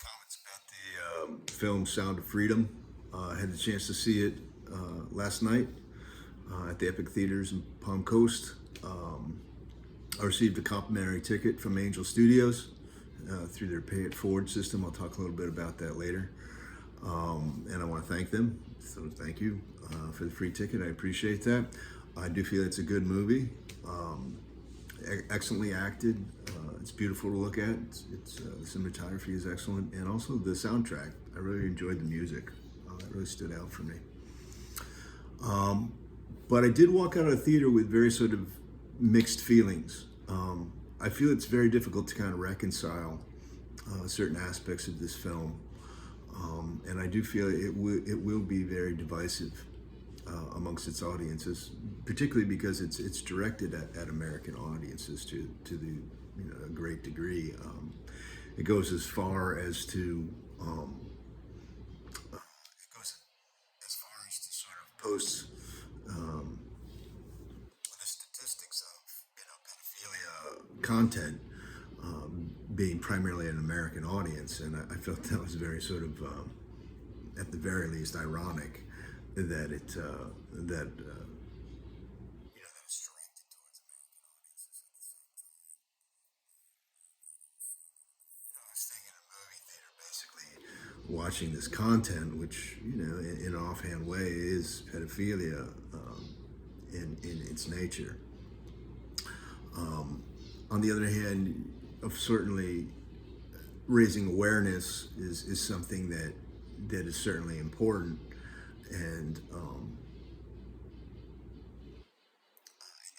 Comments about the film Sound of Freedom. I had the chance to see it last night at the Epic Theaters in Palm Coast. I received a complimentary ticket from Angel Studios through their pay it forward system. I'll talk a little bit about that later. And I want to thank them. So thank you for the free ticket. I appreciate that. I do feel it's a good movie. Excellently acted. It's beautiful to look at. The cinematography is excellent, and also the soundtrack. I really enjoyed the music. That really stood out for me. But I did walk out of the theater with very sort of mixed feelings. I feel it's very difficult to kind of reconcile certain aspects of this film, and I do feel it will be very divisive amongst its audiences, particularly because it's directed at American audiences to the a great degree. It goes as far as to sort of post the statistics of pedophilia content being primarily an American audience, and I felt that was very sort of at the very least ironic that that it's directed towards American audiences at the same time. I was thinking in a movie theater basically watching this content, which in an offhand way is pedophilia in its nature. On the other hand, of certainly raising awareness is something that is certainly important, and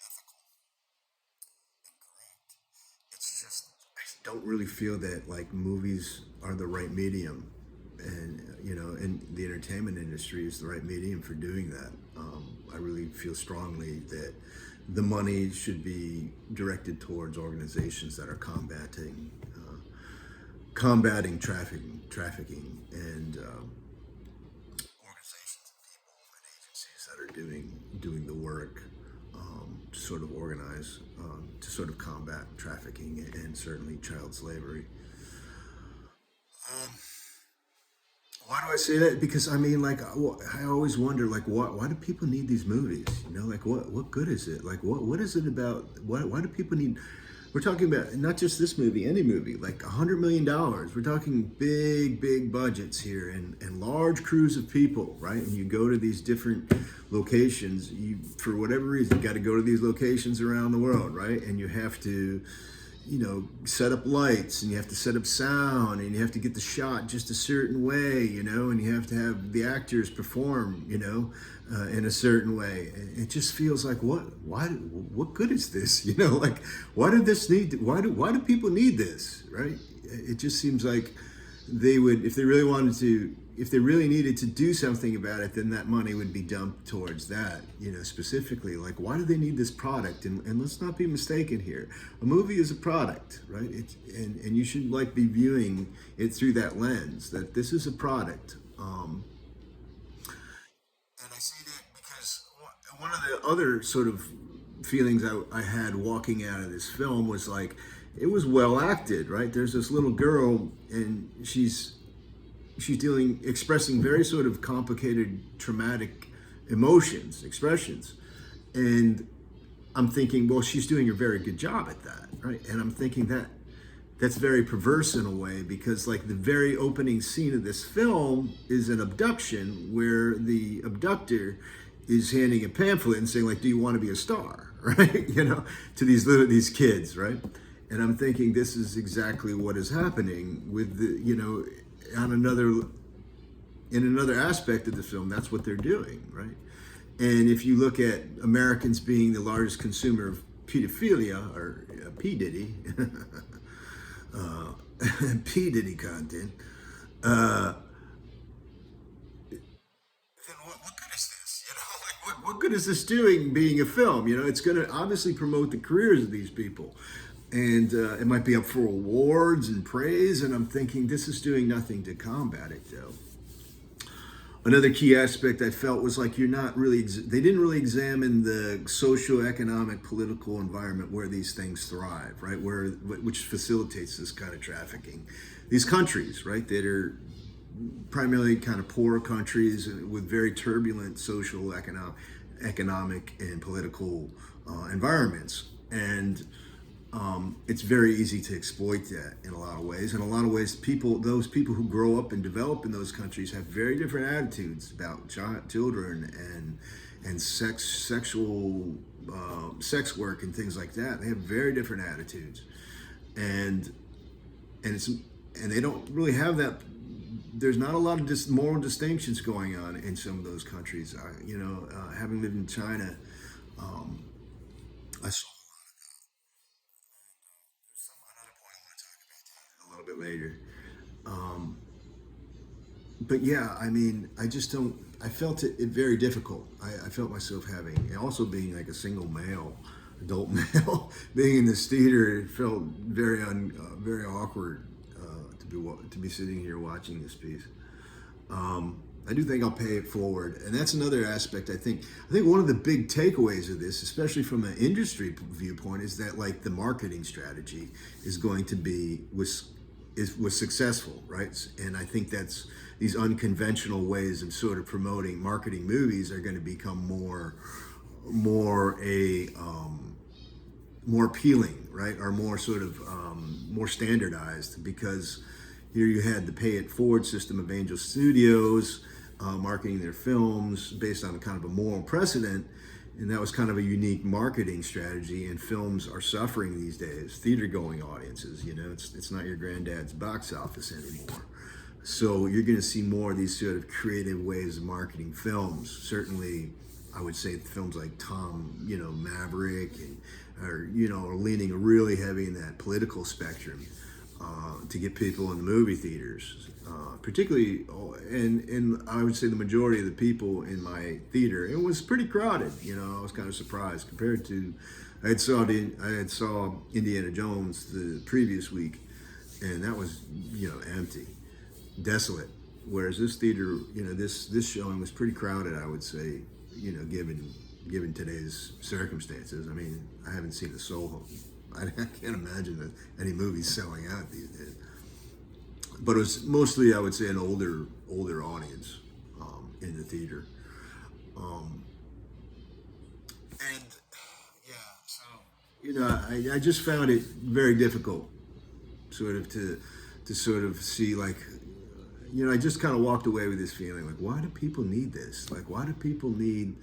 ethical and correct. It's just I don't really feel that like movies are the right medium, and and the entertainment industry is the right medium for doing that. I really feel strongly that the money should be directed towards organizations that are combating trafficking, and organizations and people and agencies that are doing the work to sort of organize to sort of combat trafficking and certainly child slavery. Um, why do I say that? Because I mean, like, I always wonder, like, why do people need these movies? Like, what good is it? Like, what is it about? Why do people need? We're talking about not just this movie, any movie, like $100 million. We're talking big budgets here, and large crews of people, right? And you go to these different locations. You, for whatever reason, you got to go to these locations around the world, right? And you have to set up lights, and you have to set up sound, and you have to get the shot just a certain way, and you have to have the actors perform, in a certain way. It just feels like what good is this? Like, why do people need this, right? It just seems like they would, if they really needed to do something about it, then that money would be dumped towards that, specifically. Like, why do they need this product? And let's not be mistaken here. A movie is a product, right? And you should be viewing it through that lens, that this is a product. And I say that because one of the other sort of feelings I had walking out of this film was like, it was well acted, right? There's this little girl, and she's expressing very sort of complicated, traumatic expressions. And I'm thinking, well, she's doing a very good job at that, right? And I'm thinking that's very perverse in a way, because like the very opening scene of this film is an abduction where the abductor is handing a pamphlet and saying, like, do you want to be a star, right? To these kids, right? And I'm thinking this is exactly what is happening with in another aspect of the film. That's what they're doing, right? And if you look at Americans being the largest consumer of pedophilia, or P Diddy, P Diddy content, then what good is this? Like, what good is this doing being a film? It's going to obviously promote the careers of these people, and it might be up for awards and praise. And I'm thinking this is doing nothing to combat it, though. another key aspect I felt was like you're not really they didn't really examine the socio-economic political environment where these things thrive, right, where which facilitates this kind of trafficking. These countries, right, that are primarily kind of poor countries with very turbulent social economic and political environments, and it's very easy to exploit that in a lot of ways. In a lot of ways, those people who grow up and develop in those countries have very different attitudes about children and sexual sex work and things like that. They have very different attitudes, and and they don't really have that. There's not a lot of moral distinctions going on in some of those countries. Having lived in China, I saw another point I want to talk about that a little bit later. Um, but yeah, I mean, I just don't. I felt it very difficult. I felt myself having, and also being like a single male, adult male, being in this theater, it felt very awkward to be sitting here watching this piece. I do think I'll pay it forward, and that's another aspect. I think one of the big takeaways of this, especially from an industry viewpoint, is that like the marketing strategy is going to be was successful, right? And I think that's these unconventional ways of sort of promoting marketing movies are going to become more appealing, right? Or more sort of more standardized, because here you had the pay it forward system of Angel Studios marketing their films based on kind of a moral precedent, and that was kind of a unique marketing strategy. And films are suffering these days. Theater going audiences, it's not your granddad's box office anymore. So you're going to see more of these sort of creative ways of marketing films. Certainly, I would say films like Maverick, are leaning really heavy in that political spectrum to get people in the movie theaters. Particularly, and I would say the majority of the people in my theater, it was pretty crowded. I was kind of surprised compared to I had saw Indiana Jones the previous week, and that was empty, desolate. Whereas this theater, this showing was pretty crowded, I would say, given today's circumstances. I mean, I haven't seen a soul. I can't imagine that any movie's selling out these days. But it was mostly, I would say, an older audience in the theater. Um, and yeah, so I just found it very difficult, sort of to sort of see like, I just kind of walked away with this feeling like, why do people need this? Like, why do people need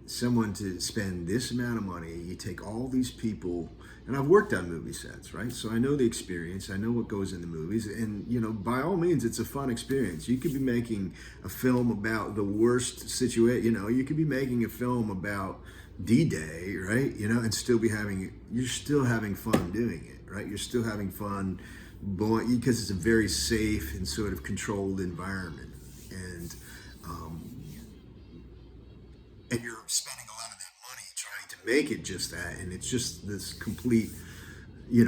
someone to spend this amount of money? You take all these people, and I've worked on movie sets, right? So I know the experience. I know what goes into movies, and by all means, it's a fun experience. You could be making a film about the worst situation. You could be making a film about D-Day, right? And you're still having fun doing it, right? You're still having fun, because it's a very safe and sort of controlled environment, and and you're spending a lot of that money trying to make it just that, and it's just this complete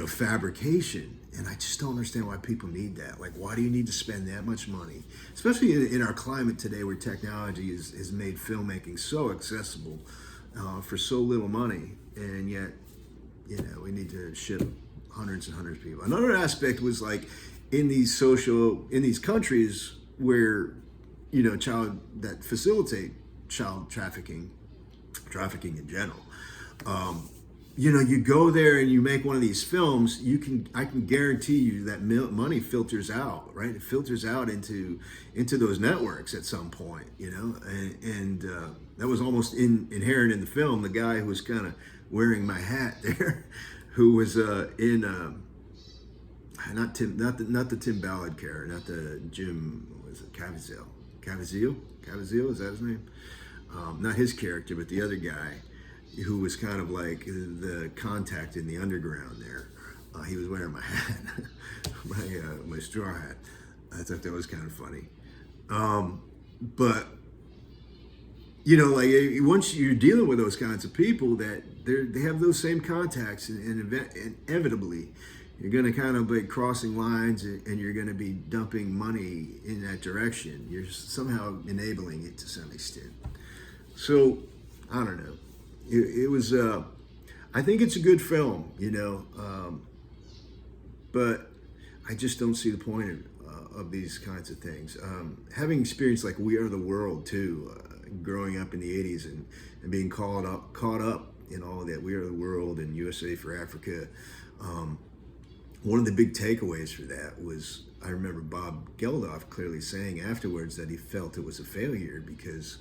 fabrication. And I just don't understand why people need that. Like, why do you need to spend that much money, especially in our climate today, where technology has made filmmaking so accessible for so little money, and yet we need to ship hundreds and hundreds of people. Another aspect was like in these countries where that facilitate child trafficking in general. You go there and you make one of these films. I can guarantee you that money filters out, right? It filters out into those networks at some point, and that was almost inherent in the film. The guy who was kind of wearing my hat there, who was in not the Tim Ballard character, not the Jim, what was it, Caviezel, is that his name? Not his character, but the other guy, who was kind of like the contact in the underground there. He was wearing my hat, my straw hat. I thought that was kind of funny. But like once you're dealing with those kinds of people, that they have those same contacts, and inevitably, you're going to kind of be crossing lines, and you're going to be dumping money in that direction. You're somehow enabling it to some extent. So I don't know. It was. I think it's a good film, but I just don't see the point of these kinds of things. Having experienced like We Are the World too, growing up in the '80s and being caught up in all of that We Are the World and USA for Africa. Um, One of the big takeaways for that was I remember Bob Geldof clearly saying afterwards that he felt it was a failure because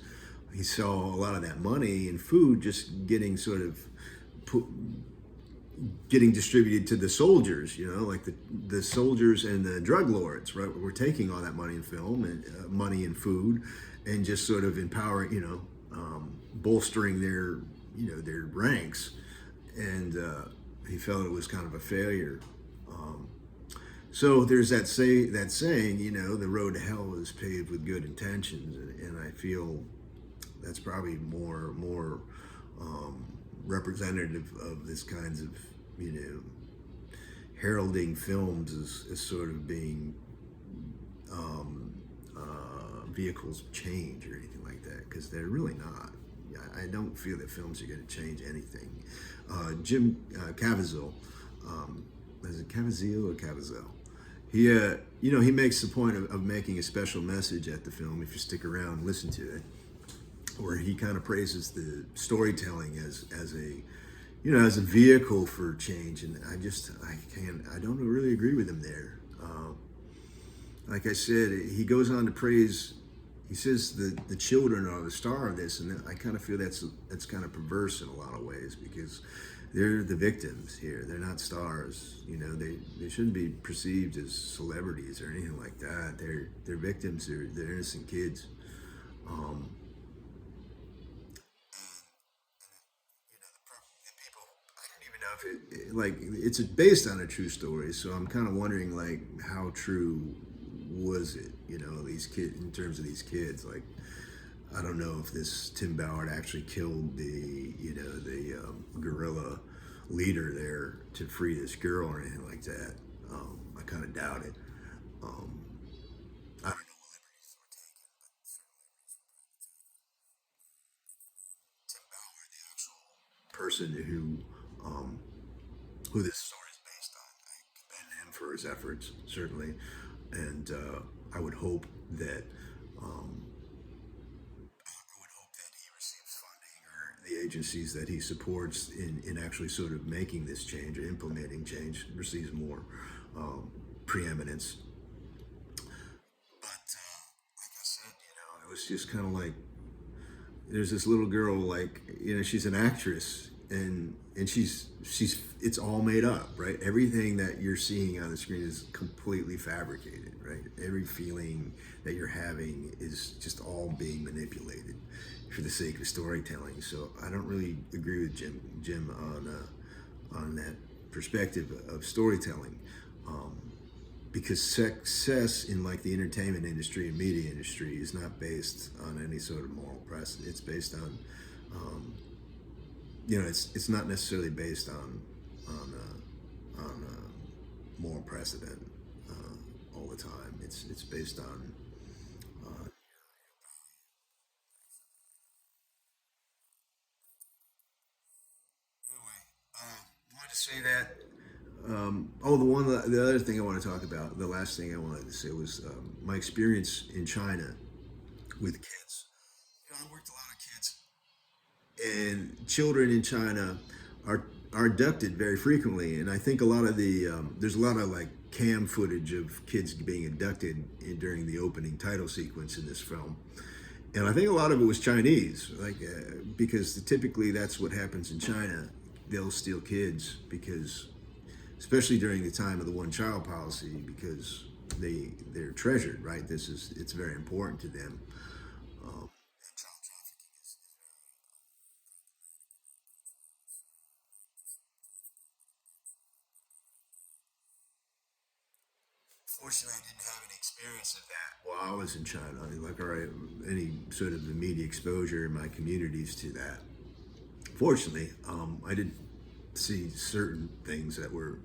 he saw a lot of that money and food just getting sort of put, getting distributed to the soldiers, like the soldiers and the drug lords, right? We're taking all that money in film and money in food and just sort of empowering, bolstering their ranks. And he felt it was kind of a failure. Um, so there's that saying, the road to hell is paved with good intentions, and I feel that's probably more representative of this kinds of heralding films as sort of being vehicles of change or anything like that, because they're really not. I don't feel that films are going to change anything. Jim Caviezel, is it Caviezel or Caviezel? He makes the point of making a special message at the film. If you stick around and listen to it, where he kind of praises the storytelling as a vehicle for change, and I don't really agree with him there. Like I said, he goes on to praise. He says the children are the star of this, and I kind of feel that's kind of perverse in a lot of ways because they're the victims here. They're not stars. They shouldn't be perceived as celebrities or anything like that. They're victims. They're innocent kids. Um, People, I don't even know if like it's based on a true story, so I'm kind of wondering like how true was it, these kids in terms of these kids. Like I don't know if this Tim Ballard actually killed the guerrilla leader there to free this girl or anything like that. I kind of doubt it. Um, I don't know what liberties were taken, but certainly Tim Ballard, the actual person who this story is based on. I commend him for his efforts, certainly, and I would hope that he receives funding or the agencies that he supports in actually sort of making this change or implementing change receives more preeminence. But like I said, it was just kind of like there's this little girl, like she's an actress, and she's it's all made up, right? Everything that you're seeing on the screen is completely fabricated, right? Every feeling that you're having is just all being manipulated for the sake of storytelling. So I don't really agree with Jim on that perspective of storytelling. Um, because success in like the entertainment industry and media industry is not based on any sort of moral precedent. It's based on, um, it's not necessarily based on moral precedent all the time. It's based on. Anyway, I wanted to say that. The other thing I want to talk about, the last thing I wanted to say was my experience in China with kids. I worked a lot of kids, and children in China are are abducted very frequently, and I think a lot of there's a lot of like cam footage of kids being abducted during the opening title sequence in this film, and I think a lot of it was Chinese, like because typically that's what happens in China. They'll steal kids because, especially during the time of the one child policy, because they're treasured, right? It's very important to them. And child trafficking is Fortunately, I didn't have any experience of that while I was in China. I mean, like, all right, any sort of immediate exposure in my communities to that. Fortunately, I did see certain things that were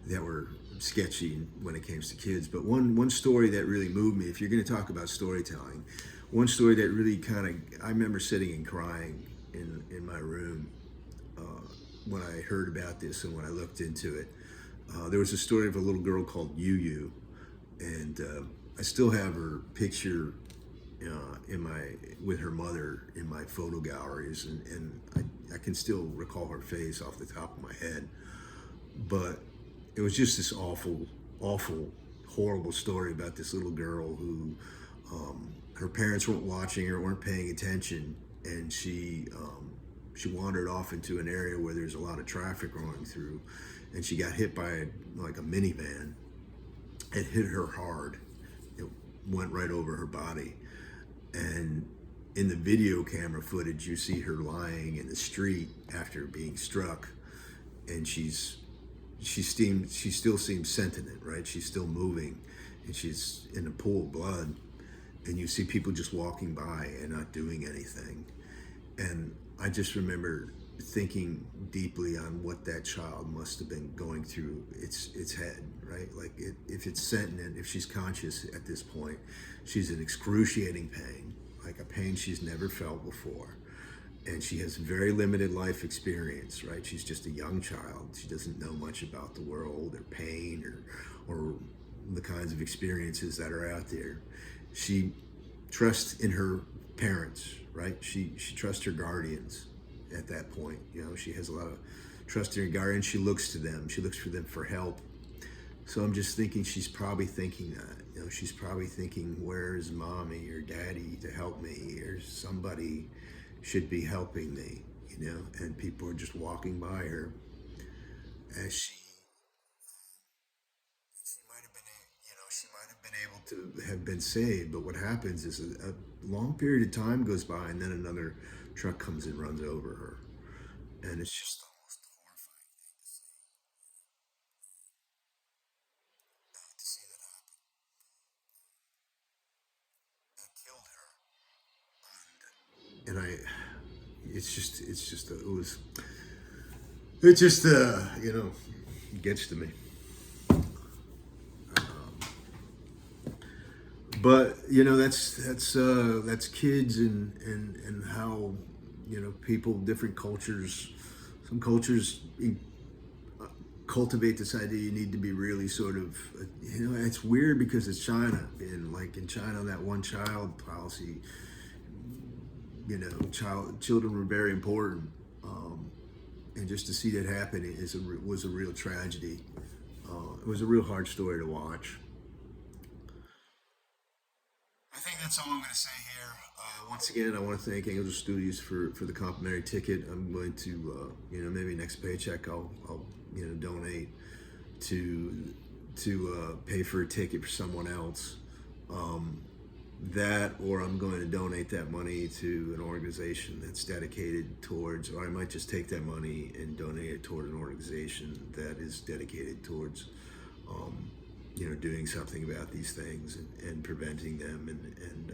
that were sketchy when it came to kids. But one story that really moved me, if you're going to talk about storytelling, one story that really kind of, I remember sitting and crying in my room when I heard about this and when I looked into it. There was a story of a little girl called Yu Yu, and I still have her picture in my with her mother in my photo galleries, and I can still recall her face off the top of my head. But it was just this awful, horrible story about this little girl who her parents weren't watching her, weren't paying attention, and she wandered off into an area where there's a lot of traffic rolling through, and she got hit by like a minivan. It hit her hard. It went right over her body, and in the video camera footage, you see her lying in the street after being struck, and she still seems sentient, right? She's still moving, and she's in a pool of blood, and you see people just walking by and not doing anything. And I just remember thinking deeply on what that child must have been going through its head, right? Like if it's sentient, if she's conscious at this point, she's in excruciating pain, like a pain she's never felt before, and she has very limited life experience, right? She's just a young child. She doesn't know much about the world or pain or the kinds of experiences that are out there. She trusts in her parents, right? She trusts her guardians at that point. You know, she has a lot of trust in her guardians. She looks to them. She looks for them for help. So I'm just thinking she's probably thinking that. You know, she's probably thinking, where's mommy or daddy to help me, or somebody should be helping me, you know, and people are just walking by her as she might have been, you know, she might have been able to have been saved. But what happens is a long period of time goes by, and then another truck comes and runs over her, and it's just almost horrifying to see that happen. It killed her, and it just you know, gets to me. But you know, that's kids, and how, you know, people, different cultures, some cultures cultivate this idea you need to be really sort of, you know, it's weird because it's China, and like in China, that one child policy, you know, children were very important, and just to see that happen was a real tragedy. It was a real hard story to watch. I think that's all I'm going to say here. Once again, I want to thank Angel Studios for the complimentary ticket. I'm going to, you know, maybe next paycheck I'll you know, donate to pay for a ticket for someone else. Um, that, or I'm going to donate that money to an organization that's dedicated towards, or I might just take that money and donate it toward an organization that is dedicated towards, um, you know, doing something about these things, and preventing them, and